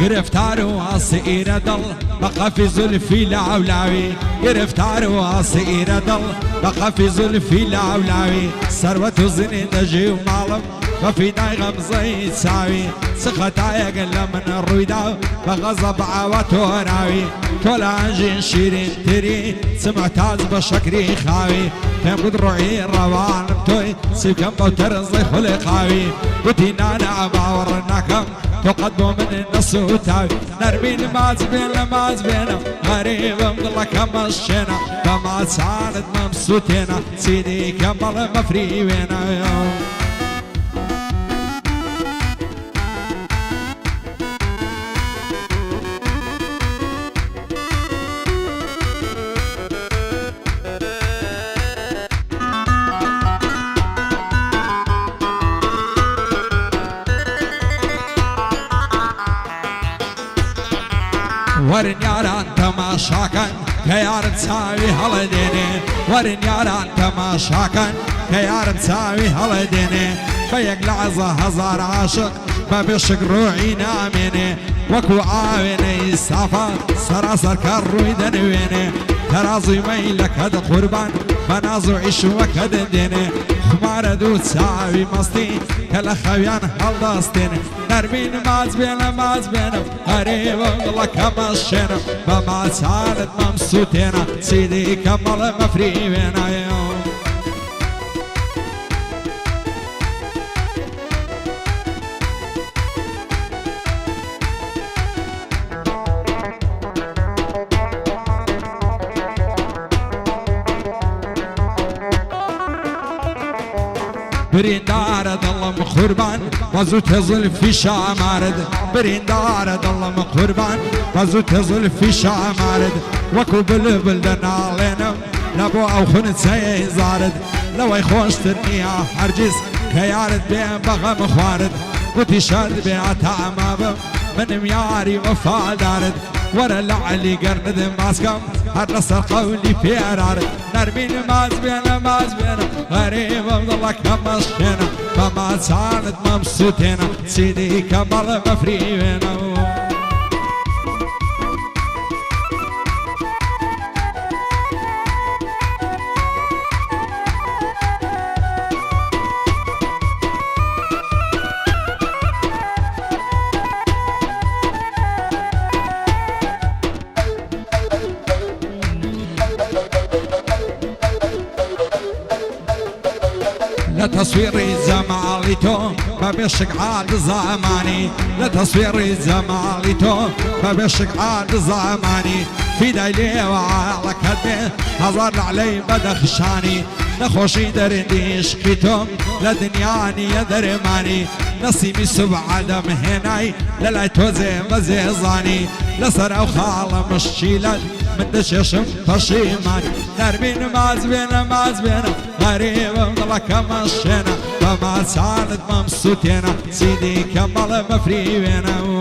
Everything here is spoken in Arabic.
گرفتار و اسیر دل بقفی زلفی لاولاوی گرفتار و اسیر دل بقفی زلفی لاولاوی ثروت و زندگی و مالم وفي داي غمزي تساوي سخطايا قل من الرويدا بغضب عوات وراوي طول عنجي شيرين تري سمعتاز بشكري خاوي كم قد روعي الروان بتوي سيب كم بوترزي خلقاوي قتينا نعبا ورناكم تقدموا من النص وتاوي نرمي الماز بينا غريب مضلة كم الشينا فما ساند ممسوتينا سيدي كمال مفري وينا ورن ياران تماشاكن كيار تساوي هالديني ورن ياران تماشاكن كيار تساوي هالديني بيق لعظة هزار عاشق ما بيشق روعي ناميني وكو عاويني سافا سراسر كروي دنويني ترازي ميلك هذا قربان منازو عيش وكذا ديني خمار دو تساوي مستي كلا خويان هالداستين نرمين ماز بينا غريب والله كما الشينا بما سالت ممسوتينا سيدي كمال مفري بينا يوم بريندار ظلم قربان وزو تظل في شامارد بريندار ظلم قربان وزو تظل في شامارد وكو بلبلدن علينا لبو او خنت سيزارد لو يخوش ترنيا هرجز كيارد بين بغم خوارد وتشاد بيعتا مابم من مياري وفا دارد ورا لعلي قرند ماسكم هرس قولي في ارارد نرمين ماز بينا غريب والله كما الشينا فما ساند ممسوتينا سيدي كمال مفري بينا لتصوير زماليتو ما بيشق عاد زماني لتصوير زماليتو ما بيشق عاد زماني في دايلي وعلى كدي هزار علي بدخشاني نخوشي درنديش قيتم لدنياني يا درماني نصيبي سبع دم هناي للايتو زي مزيزاني لسر او خالة مشيلت من دششم تشيماني نرمين ماز بينا غريب والله كما الشينا فما سالت ممسوتينا سيدي كمال مفري بينا